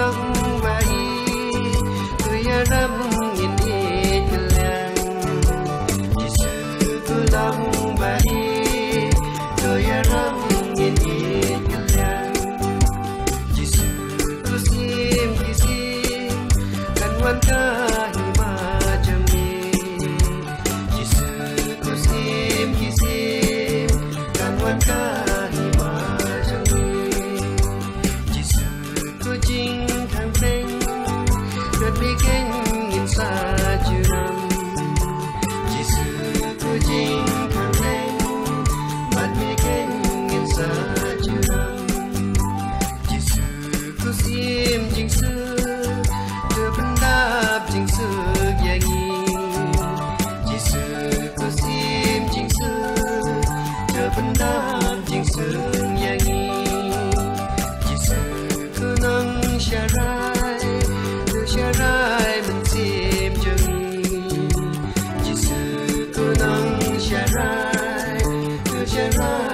lòng vai tôi ram in iklang Giêsu tôi lòng vai tôi ram in iklang Giêsu tôi sim kisim kan wan ka hima jami Giêsu tôi sim kisim kan wan ka Sharai,